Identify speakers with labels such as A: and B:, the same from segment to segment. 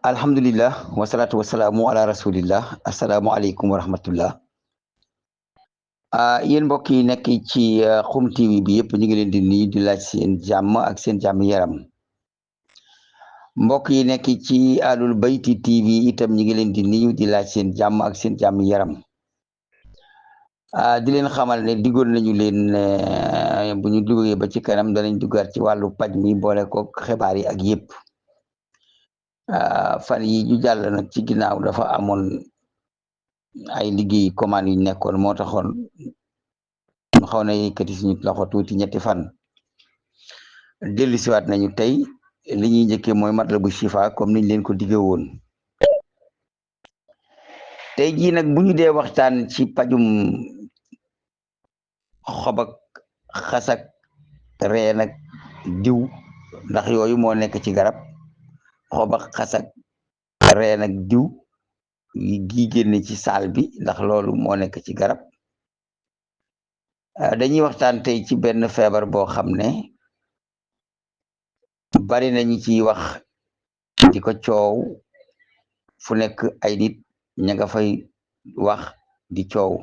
A: alhamdulillah wasalaatu wasalaamu ala rasulillah asalaamualeykum wa rahmatullah. Yéen mbokk yi nekk ci Xum TV bi yëpp ñu ngi leen di nuyu di laaj seen jàmm ak seen jàmm yaram. Mbokk yi nekk ci Alul Bayti TV itam ñu ngi leen di nuyu di laaj seen jàmm ak seen jàmm yaram. Di leen xamal ne diggoon nañu leen bu ñu duggee ba ci kanam danañ duggaat ci wàllu paj mi boole ko xibaar yi ak yëpp. Fan yi ñu jàll nag ci ginnaaw dafa amoon ay liggéey commande yu nekkoon moo taxoon ñu xaw na yëkkati suñu loxo tuuti ñetti fan. dellu siwaat nañu tey li ñuy njëkkee mooy Matlabu Chifa comme niñ leen ko diggee woon. tey jii nag bu ñu dee waxtaan ci pajum xob ak xas ak reen ak diw ndax yooyu moo nekk ci garab xob ak xas ak reen ak diw gi génne ci saal bi ndax loolu moo nekk ci garab. Dañuy waxtaan tey ci benn feebar boo xam ne bari nañu ciy wax di ko coow fu nekk ay nit ña nga fay wax di coow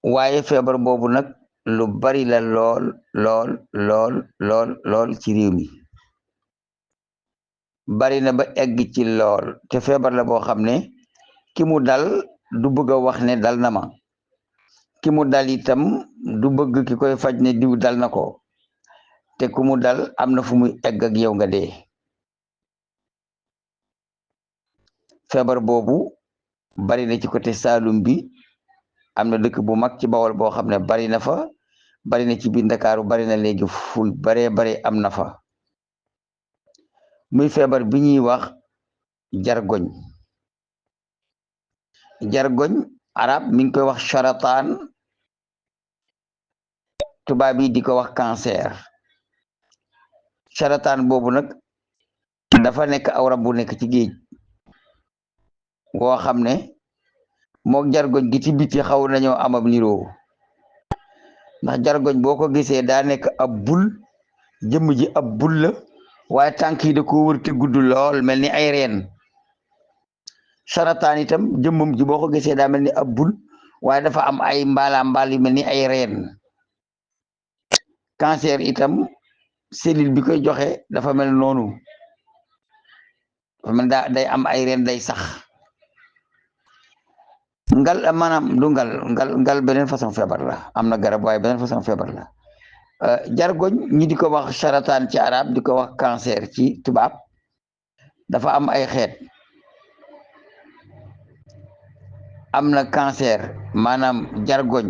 A: waaye feebar boobu nag lu bari la lool ci réew mi bari na ba egg ci lool te feebar la boo xam ne ki mu dal du bëgg a wax ne dal na ma ki mu dal itam du bëgg ki koy faj ne diw dal na ko te ku mu dal am na fu muy egg ak yow nga dee. feebar boobu bari na ci côté Saalum bi am na dëkk bu mag ci Bawol boo xam ne bari na fa bari na ci biir Ndakaaru bari na léegi fu bare am na fa muy feebar bi ñuy wax jargoñ arab mi ngi koy wax sarataan tubaab yi di ko wax cancer. sarataan boobu nag dafa nekk aw rab bu nekk ci géej boo xam ne mook jargoñ gi ci biti xaw nañoo am ab niroo ndax jargoñ boo ko gisee daa nekk ab bul jëmm ji ab bul la waaye tànk yi da ko wër te gudd lool mel ni ay reen. sarataan itam jëmmam ji boo ko gisee daa mel ni ab bul waaye dafa am ay mbaal yu mel ni ay reen. cancer itam cellule bi koy joxe dafa mel noonu dafa mel day am ay reen day sax. ngal maanaam du ngal beneen façon feebar la am na garab waaye beneen façon feebar la. jargoñ ñi di ko wax sarataan ci arab di ko wax cancer ci tubaab dafa am ay xeet. am na cancer maanaam jargoñ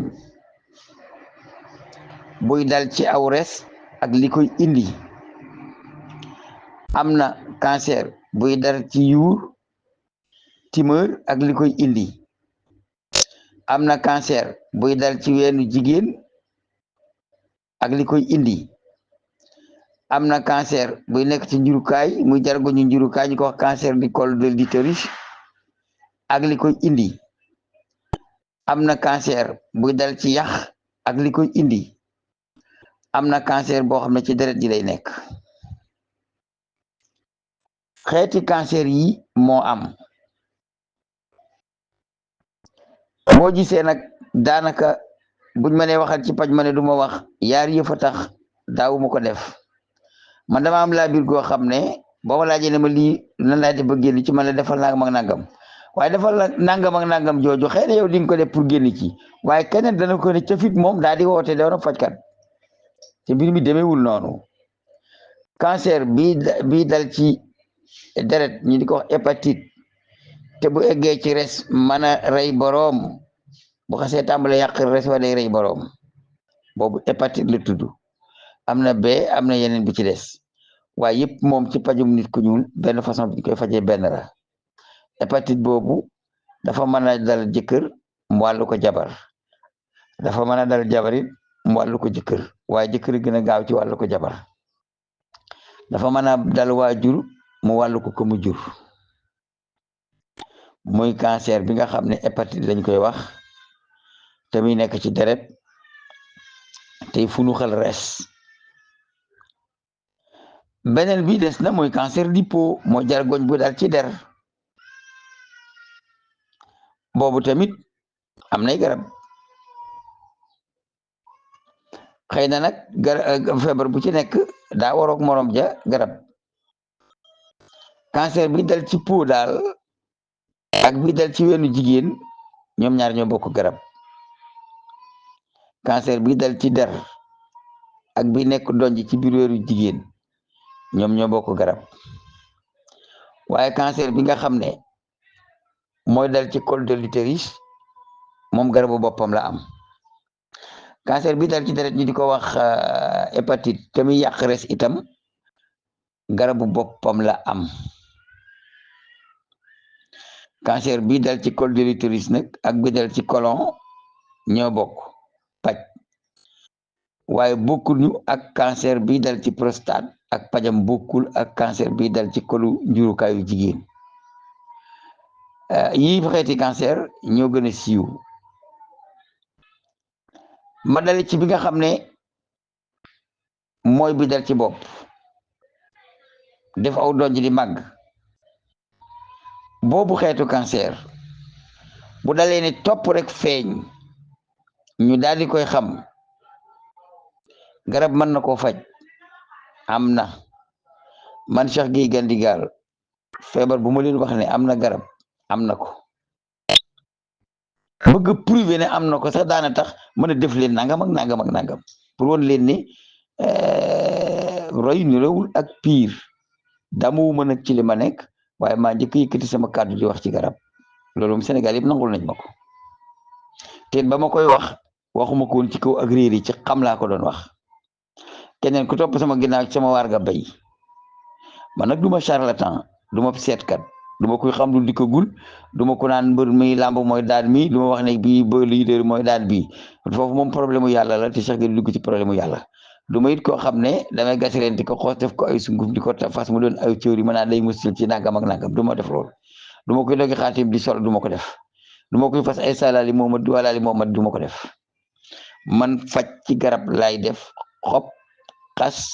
A: buy dal ci aw res ak li koy indi. am na cancer buy dal ci yuur tumeur ak li koy indi. am na cancer buy dal ci weenu jigéen ak li koy indi. am na cancer buy nekk ci njurukaay muy jargoñu njurukaay ñu ko wax cancer du col de l'utérus ak li koy indi. am na cancer buy dal ci yax ak li koy indi. am na cancer boo xam ne ci deret ji lay nekk. xeeti cancer yi moo am. boo gisee nag daanaka buñ ma nee waxal ci paj ma ne du ma wax yaar yëf a tax daawuma ko def. man dama am laa biir goo xam ne boo ma laajee ne ma lii nan laa def ba génn ci man la defal nangam ak nangam waaye defal la nangam ak nangam jooju xëy na yow di nga ko def pour génn ci waaye keneen dana ko ne ca fit moom daal di woote doon fajkat te mbir mi demeewul noonu. cancer bii dal ci deret ñu di ko wax hépatite te bu eggee ci res mën a rey boroom bu xasee tàmbale yàq res wa day rey boroom boobu hépatite la tudd. am na bee am na yeneen bi ci des waaye yëpp moom ci pajum nit ku ñuul benn façon bi ñu koy fajee benn la. hépatite boobu dafa mën a dal jëkkër mu wàllu ko jabar dafa mën a dal jabarit mu wàllu ko jëkkër waaye jëkkër gën a gaaw ci wàllu ko jabar. dafa mën a dal waajur mu wàllu ko mu jur. muy cancer bi nga xam ne hépatite lañ koy wax te muy nekk ci deret tey funuxal res. beneen bi des na mooy cancer du peau moo jargoñ bu dal ci der boobu tamit am nay garab xëy na nag feebar bu ci nekk daa waroog morom ja garab cancer bi dal ci peau daal ak bi dal ci wenu jigéen ñoom ñaar ñoo bokk garab cancer bi dal ci der ak bi nekk donj ci biir weeru jigéen ñoom ñoo bokk garab waaye cancer bi nga xam ne mooy dal ci col de l'utérus moom garabu boppam la am cancer bi dal ci deret ñu di ko wax hépatite te muy yàq res itam garabu boppam la am cancer bi dal ci col de l'utérus nag ak bi dal ci colon ñoo bokk paj waaye bokkuñu ak cancer bi dal ci prostate ak pajam bokkul ak cancer bi dal ci kolu njurukaayu jigéen yii xeeti cancer ñoo gën a siiw ma dale ci bi nga xam ne mooy bi dal ci bopp def aw donj di màgg boobu xeetu cancer bu dalee ne topp rek feeñ ñu daal di koy xam garab mën na koo faj am na man Cheikh Gueye Gandigal feebar bu ma leen wax ne am na garab am na ko bëgg prouver ne am na ko sax daana tax mën a def leen nangam ak nangam ak nangam pour woon leen ne roy ni rewul ak piir damuwuma nag ci li ma nekk waaye maa njëkk yëkkati sama kàddu di wax ci garab loolu moom Sénégal yëpp nangul nañ ma ko te ba ma koy wax waxuma ko woon ci kaw ak réer yi ci xam laa ko doon wax keneen ku topp sama ginnaaw sama waar nga bay man nag du ma charlatan du ma seetkat du ma koy xam lu di ko gul du ma ko naan mbër mi làmb mooy daan mi du ma wax ne bii ba leader mooy daan bii foofu moom problème mu yàlla la te Cheikh Gueye dugg ci problème mu yàlla du ma it koo xam ne damay gas leen di ko xoos def ko ay sunguf di ko fas mu doon ay cëwri mën naa day musul ci nangam ak nangam du ma def loolu du ma koy dogi xaatim di sol du ma ko def du ma koy fas ay salaali moomad walaali moomad du ma ko def man faj ci garab laay def xob xas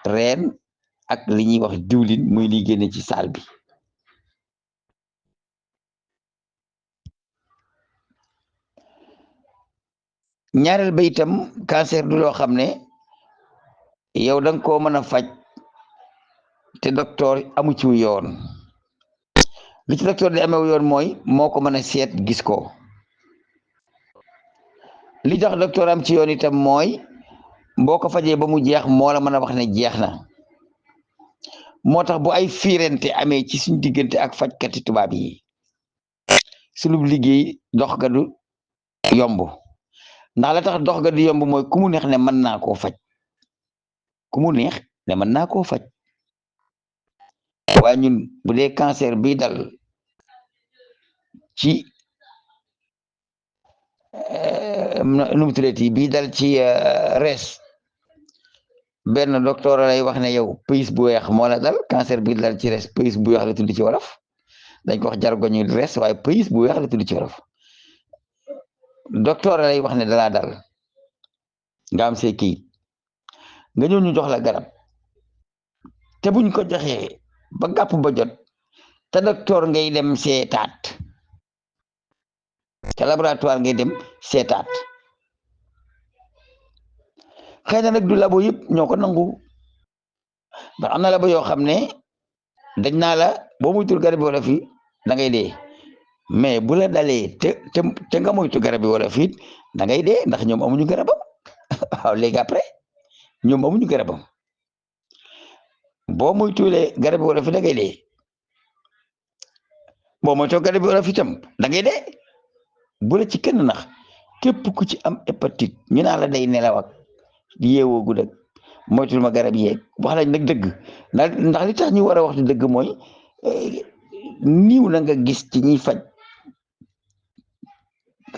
A: reen ak li ñuy wax diwlin muy li génne ci saal bi ñaareel ba itam cancer du loo xam ne yow da nga koo mën a faj te docteur amu ci yoon li ci docteur di amew yoon mooy moo ko mën a seet gis ko li tax docteur am ci yoon itam mooy boo ko fajee ba mu jeex moo la mën a wax ne jeex na moo tax bu ay fiirante amee ci suñ diggante ak fajkati tubaab yi sunu liggéey dox ga du yomb ndax la tax dox ga du yomb mooy ku mu neex ne mën naa koo faj ku mu neex ne mën naa koo faj waaye ñun bu dee cancer bi dal ci nu mu tuddati bii dal ci res benn docteur lay wax ne yow pays bu weex moo la dal cancer bi dal ci res pays bu weex la tudd ci wolof dañ ko wax jargoñu res waaye pays bu weex la tudd ci wolof docteur lay wax ne dalaa dal nga am say kayit nga ñëw ñu jox la garab te buñ ko joxee ba gàpp ba jot te docteur ngay dem seetaat te laboratoire ngay dem seetaat xëy na nag du labo yëpp ñoo ko nangu ndax am na labo yoo xam ne dañ naa la boo muytul garab bi wolof yi da ngay dee mais bu la dalee te nga moytu garab bi wolof it da ngay dee ndax ñoom amuñu garabam waaw léegi après ñoom amuñu garabam boo moytuwulee garab bi wolof yi da ngay dee boo moytoo garab bi wolof itam da ngay dee bu la ci kenn nax képp ku ci am hépatite ñu naa la day nelaw ak yeewoo gu dëgg moytul ma garab yeeg wax nañ nag dëgg ndax li tax ñu war a wax dëgg mooy niiw na nga gis ci ñuy faj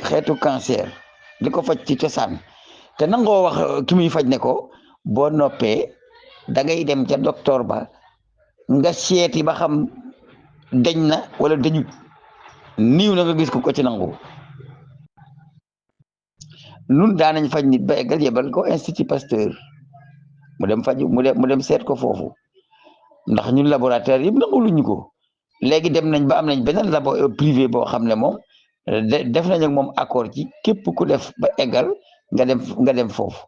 A: xeetu cancer di ko faj ci cosaan te nangoo wax ki muy faj ne ko boo noppee da ngay dem ca docteur ba nga seeti ba xam dañ na wala dañut niiw na nga gis ko ci nangu nun daanañ faj nit ba eggal yebal ko institut Pasteur mu dem faju mu dem seet ko foofu ndax ñun laboratoire yëpp nanguluñu ko léegi dem nañ ba am nañ beneen labo privé boo xam ne moom def nañ ak moom accord ci képp ku def ba eggal nga dem foofu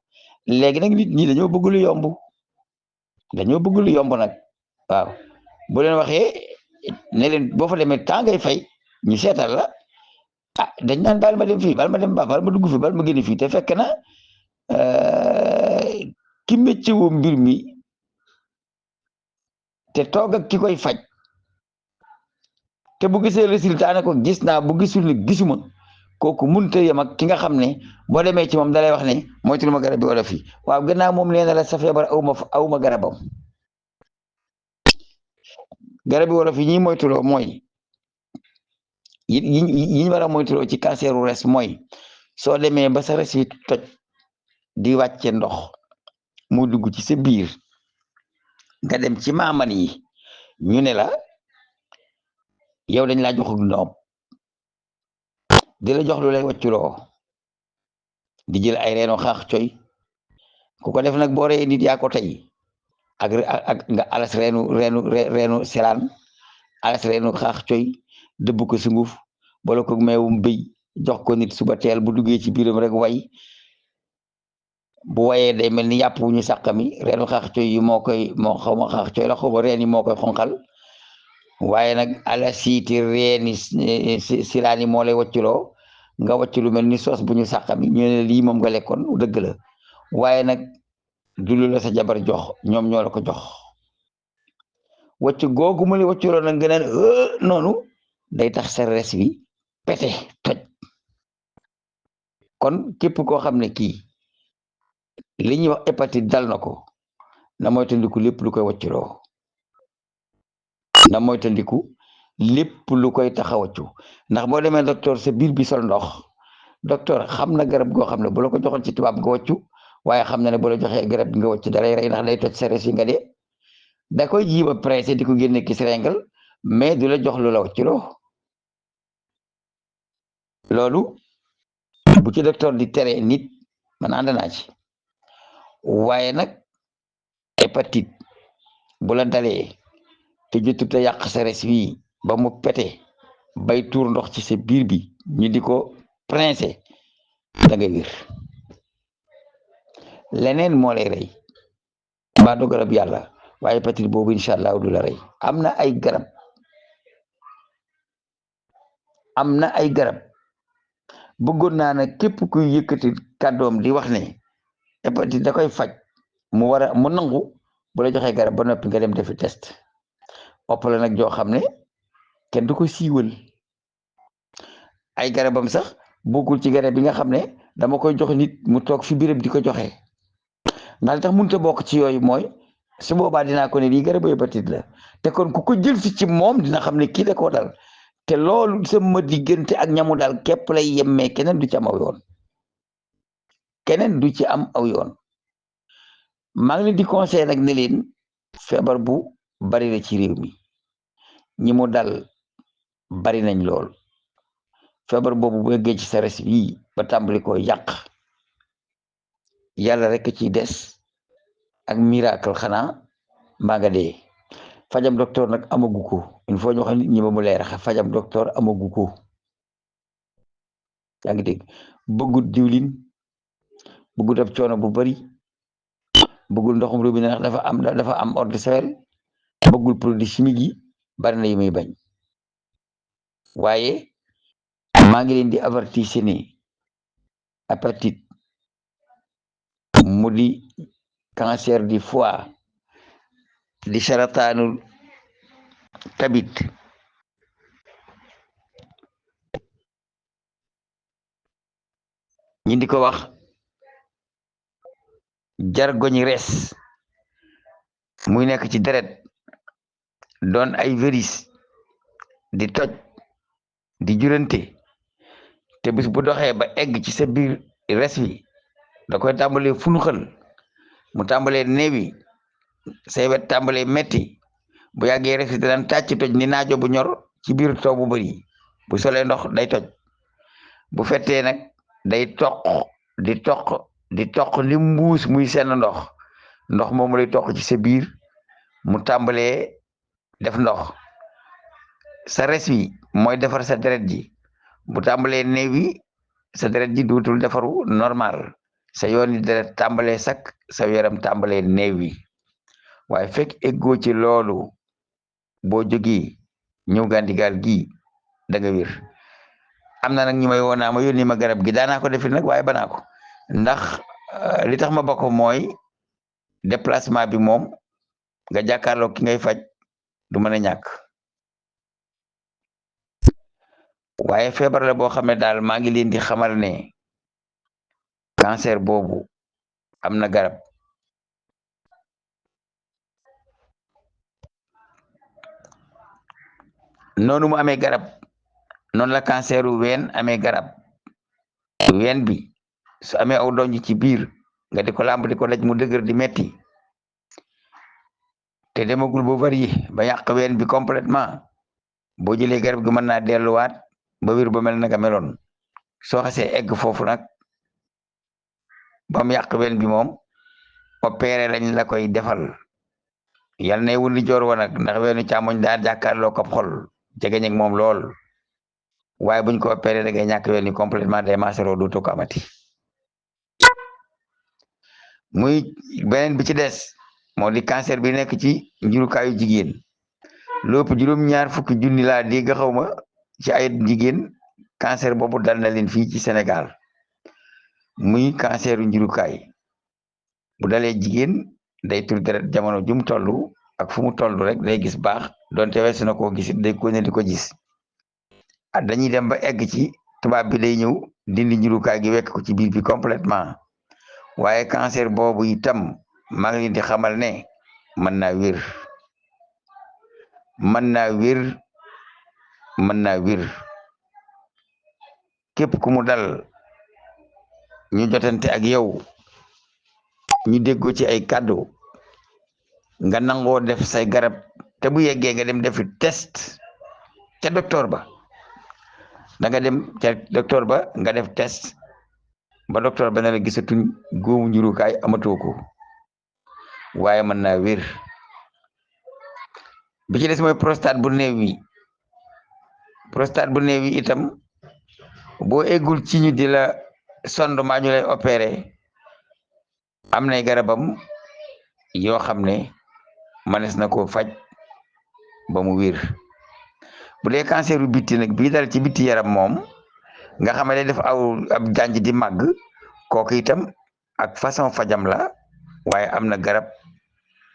A: léegi nag nit ñi dañoo bëgg lu yomb nag waaw bu leen waxee ne leen boo fa demee temps ngay fay ñu seetal la dañ naan baal ma dem fii baal ma dem baal ma dugg fii baal ma génn fii te fekk na ki métier woo mbir mi te toog ak ki koy faj te bu gisee résultat ne ko gis naa bu gisul ne gisuma kooku mënut a yem ak ki nga xam ne boo demee ci moom dalay wax ne moytul ma garab bi wala fii waaw gannaaw moom nee na la sa feebar awma garabam garab bi wala fii ñi moytuloo mooy yi ñu war a moytuloo ci canceru res mooy soo demee ba sa res yi toj di wàcce ndox mu dugg ci sa biir nga dem ci maaman yi ñu ne la yow dañ laa jox ndoom di la jox lu lay wàcculoo di jël ay reeno xaax coy ku ko def nag boo ree nit yaa ko tey ak nga alas reenu selaan alas reenu xaax coy dëbb ko sunguf bala ko meewum béy jox ko nit suba teel bu duggee ci biiram rek way bu wayee day mel ni yàpp wu ñu sàqami reenu xaax coy yi moo xaw ma xaax coy la xaw ma reen yi moo koy xonqal waaye nag ala siiti reeni silaan yi moo lay wàcculoo nga wàcc lu mel ni soos bu ñu sàqami ñu ne lii moom nga lekkoon dëgg la waaye nag du lu la sa jabar jox ñoom ñoo la ko jox wàcc googu mu la wàcculoo nag nga naan noonu day tax sa res bi pete toj kon képp koo xam ne kii li ñuy wax hépatite dal na ko na moytandiku lépp lu koy wàcculoo na moytandiku lépp lu koy tax a wàccu ndax boo demee docteur sa biir bi sol ndox docteur xam na garab goo xam ne bu la ko joxoon ci tubaab nga wàccu waaye xam na ne bu la joxee garab gi nga wàccu dalay rey ndax day toj sa res yi nga dee da koy jiiba pressé di ko génne ki seringal mais du la jox lu la wàcculoo loolu bu ci docteur di tere nit man ànd naa ci waaye nag hépatite bu la dalee te jotut a yàq sa res wi ba mu pete bay tuur ndox ci sa biir bi ñu di ko princé da ngay wér leneen moo lay rey mbaa do garab yàlla waaye hépatite boobu incha allah du la rey am na ay garab bëggoon naa ne képp kuy yëkkati kàddoom di wax ne hépatite da koy faj mu nangu bu la joxee garab ba noppi nga dem defi test oppala nag joo xam ne kenn du ko siiwal ay garabam sax bokkul ci garab bi nga xam ne dama koy jox nit mu toog fi béréb di ko joxe ndax li tax mënut a bokk ci yooyu mooy su boobaa dinaa ko ne lii garabu hépatite la te kon ku ko jël si ci moom dina xam ne kii da koo dal te loolu sama diggante ak ñamu daal képp lay yemmee keneen du ci am aw yoon maa ngi leen di conseillé nag ne leen feebar bu bari la ci réew mi ñi mu dal bari nañ lool feebar boobu bu eggee ci sa res bii ba tàmbali ko yàq yàlla rek ci des ak miracle xanaa mbaa nga dee fajam docteur nag amagu ko il faut ñu wax nit ñi ba mu leer fajam docteur amagu ko yaa ngi dégg bëggut diwlin bëggut ab coono bu bari bëggul ndoxum robinet ndax dafa am eau de Javel bëggul produit chimique yi bari na yu muy bañ waaye maa ngi leen di avertir ne hépatite mu di cancer du foie di sarataanul kabit ñi di ko wax jargoñ res muy nekk ci deret doon ay virus di toj di jurante te bis bu doxee ba egg ci sa biir res wi da koy tàmbalee funuxal mu tàmbalee neewi say wet tàmbalee metti bu yàggee res wi daan tàcc toj ni naajo bu ñor ci biir taw bu bari bu solee ndox day toj bu fettee nag day toq di toq ni mbuus muy senn ndox moomu lay toq ci sa biir mu tàmbalee def ndox sa res wi mooy defar sa deret ji bu tàmbalee néew yi sa deret ji duutul defaru normal sa yoon yi deret tàmbalee sak sa yaram tàmbalee néew yi waaye fekk eggoo ci loolu boo jógee ñëw Gandigaal gi da nga wér am na nag ñu may woonaa ma yónni ma garab gi daanaa ko defit nag waaye banaa ko ndax li tax ma bokk mooy déplacement bi moom nga jàkkaarloo ki ngay faj du mën a ñàkk waaye feebar la boo xam ne daal maa ngi leen di xamal ne cancer boobu am na garab noonu mu amee garab noonu la canceru ween amee garab ween bi su amee aw donj ci biir nga di ko làmb di ko laj mu dëgër di metti te demagul bu bari ba yàq ween bi complètement boo jëlee garab gi mën naa delluwaat ba wér ba mel na nga meloon soo xasee egg foofu nag ba mu yàq ween bi moom opéré lañ la koy defal yal na wul ni joor wa nag ndax weenu càmmoñ daa jàkkaarloo ko xol jegeñ ak moom lool waaye buñ ko opéré da ngay ñàkk ween ni complètement day maasaroo dootu ko amati muy beneen bi ci des moo di cancer bi nekk ci njurukaayu jigéen lépp juróom-ñaar fukki junni laa dégg xawma ci ay jigéen cancer boobu dal na leen fii ci Sénégal muy canceru njurukaay bu dalee jigéen day tur deret jamono jum toll ak fu mu toll rek day gis baax donte weesu na koo gisit day ko ne di ko gis dañuy dem ba egg ci tubaab bi day ñëw dindi njurukaay gi wekk ko ci biir bi complètement waaye cancer boobu itam maa ngi leen di xamal ne mën naa wér mën naa wér képp ku mu dal ñu jotante ak yow ñu déggoo ci ay kàddu nga nangoo def say garab te bu yeggee nga dem defi test ca docteur ba da nga dem ca docteur ba nga def test ba docteur ba ne la gisatuñ góomu njurukaay amatoo ko waaye mën naa wér bi ci des mooy prostate bu néew yi itam boo eggul ci ñu di la sond maa ñu lay opéré am nay garabam yoo xam ne manes na ko faj ba mu wér bu dee cancer bu bitti nag bii dal ci bitti yaram moom nga xam ne day def ab janj di màgg kooku itam ak façon fajam la waaye am na garab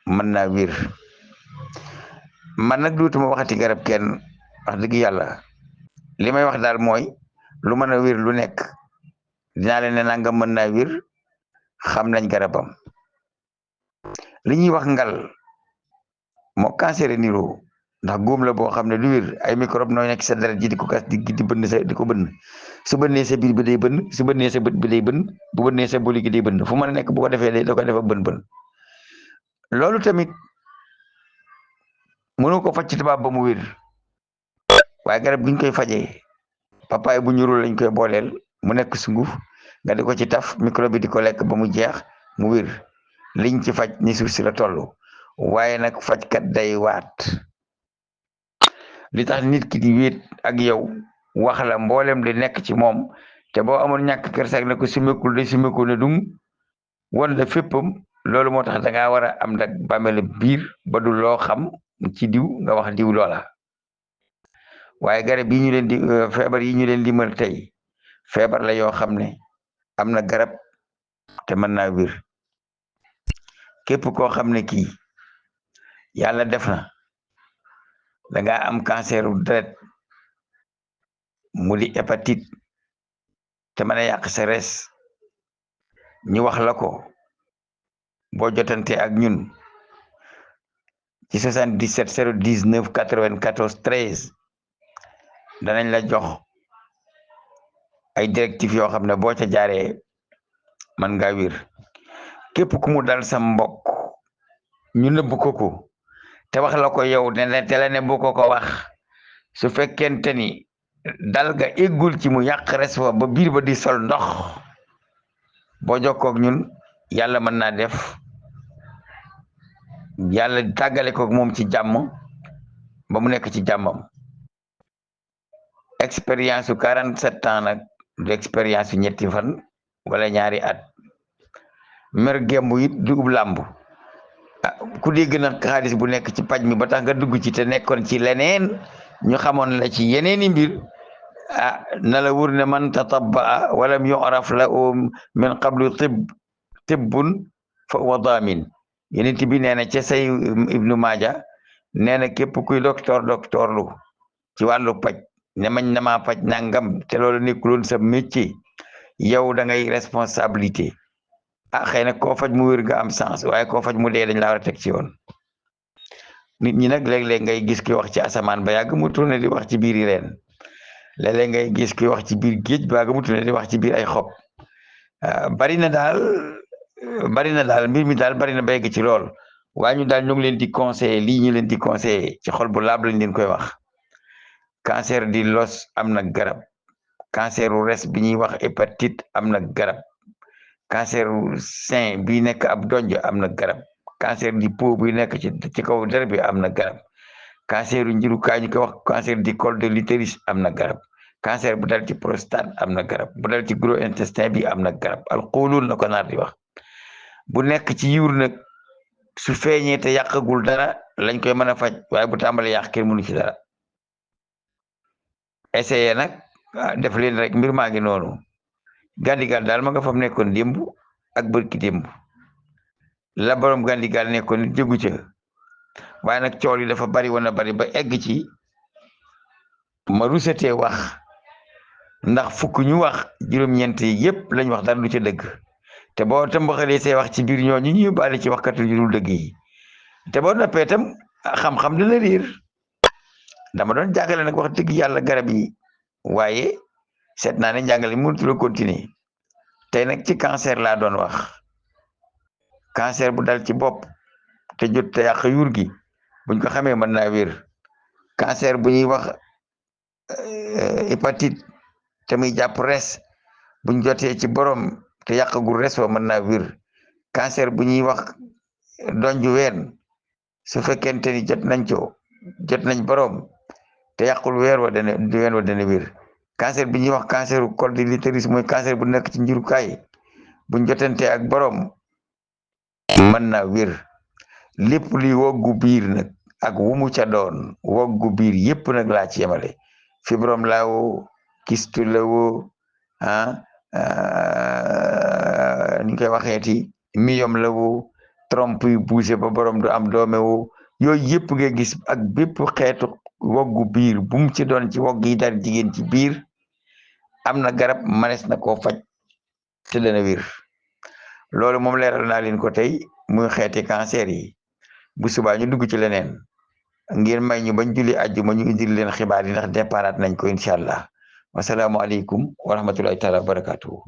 A: mën naa wér man nag duutuma waxati garab kenn wax dëgg yàlla li may wax daal mooy lu mën a wér lu nekk dinaa leen ne nanga mën naa wér xam nañ garabam li ñuy wax ngal moo cancer niro ndax góom la boo xam ne du wér ay microbe nooy nekk sa deret ji di ko gas di bënn sa di ko bënn su bënnee sa biir bi day bënn su bënnee sa bët bi day bënn bu bënnee sa boli gi day bënn fu mën a nekk bu ko defee day da ko defa bën loolu tamit mënu ko faj ci tubaab ba mu wér waaye garab gi ñu koy fajee papaay bu ñurul lañ koy booleel mu nekk sunguf nga di ko ci taf microbe bi di ko lekk ba mu jeex mu wér liñ ci faj ni suuf si la toll waaye nag fajkat day waat li tax nit ki di wéet ak yow wax la mboolem li nekk ci moom te boo amoon ñàkk kersak ne ko simekul de simekul ne dung won la féppam loolu moo tax da ngaa war a am nag bàmmeel biir ba du loo xam ci diw nga wax diw loola waaye garab yi ñu leen di feebar yi ñu leen limal tey feebar la yoo xam ne am na garab te mën naa wér képp koo xam ne kii yàlla def na da nga am canceru deret mu di hépatite te mën a yàq sa res ñu wax la ko boo jotante ak ñun ci 77 019 94 13 danañ la jox ay directive yoo xam ne boo ca jaaree man nga wér képp ku mu dal sa mbokk ñu nëbb ko te wax la ko yow ne te la ne bu ko wax su fekkente ni dal ga eggul ci mu yàq res fa ba biir ba di sol ndox boo jokkoog ñun yàlla mën naa def yàlla tàggale ko moom ci jàmm ba mu nekk ci jàmmam. expérience su 47 ans nag du expérience su ñetti fan wala ñaari at mer gembu it dugub làmb ku dégg nag xaalis bu nekk ci paj mi ba tax nga dugg ci te nekkoon ci leneen ñu xamoon la ci yeneeni mbir na la wur ne man tatabaa walam yu'raf la min qablu tibbun fa huwa daamin yenent bi nee na ca say ibnu maaja nee na képp kuy docteurlu ci wàllu paj ne mañ na maa paj nangam te loolu nekkuloon sa métier yow da ngay responsabilité xëy na koo faj mu wér nga am sens waaye koo faj mu dee dañ la war a teg ci yoon. nit ñi nag léeg-léeg ngay gis ki wax ci asamaan ba yàgg mu tourné di wax ci biir yi reen léeg-léeg ngay gis ki wax ci biir géej ba yàgg mu tourné di wax ci biir ay xob bari na daal mbir mi daal bari na ba yegg ci lool waaye ñu daal ñu ngi leen di conseiller lii ñu leen di conseiller ci xol bu laab lañ leen koy wax. cancer di los am na garab canceru res bi ñuy wax hépatite am na garab canceru sein bi nekk ab donj am na garab cancer di peau bi nekk ci kaw der bi am na garab canceru njirukaay ñu koy wax cancer du col de l'utérus am na garab cancer bu dal ci prostate am na garab bu dal ci gros intestin bi am na garab alxuulul na ko naar di wax bu nekk ci yuur nag su feeñee te yàqagul dara lañ koy mën a faj waaye bu tàmbalee yàq kenn mënu ci dara essayé nag def leen rek mbir maa ngi noonu Gandigal daal ma nga fam nekkoon démb ak bërki démb la borom Gandigal nekkoon nit jógu ca waaye nag cool yi dafa bari woon na bari ba egg ci ma rusatee wax ndax fukk ñu wax juróom-ñeent yi yëpp lañ wax dara du ca dëgg te boo tëmbaxalee say wax ci biir ñooñu ñu bàyyi ci waxkatu yu dul dëgg yi te boo noppee tam xam-xam dina riir dama doon jàngale nag wax dëgg yàlla garab yi waaye seet naa ne njàngale mënut la continuer tey nag ci cancer laa doon wax cancer bu dal ci bopp te jot te yàq yuur gi buñ ko xamee mën naa wér cancer bu ñuy wax hépatite te muy jàpp res buñ jotee ci borom te yàqagul res wa mën naa wér cancer bu ñuy wax donju ween su fekkente ni jot nañ borom te yàqul ween wa dana wér cancer bi ñuy wax canceru col de l'utérus mooy cancer bu nekk ci njurukaay buñ jotante ak borom mën naa wér lépp luy woggu biir nag ak wumu ca doon woggu biir yépp nag laa ci yemale fibrome laa woo kyste la woo ni koy waxeeti myome la woo trompe yu bougé ba borom du am doome woo yooyu yëpp nga gis ak bépp xeetu woggu biir bu mu ci doon ci wogg yi dal jigéen ci biir am na garab manes na koo faj te dana wér loolu moom leeral naa leen ko tey muy xeeti cancer yi bu subaa ñu dugg ci leneen ngir may ñu bañ julli àjjuma ñu indil leen xibaar yi ndax déparaat nañ ko incha allah wasalaamualeykum wa rahmatullahi taala wa barakatuhu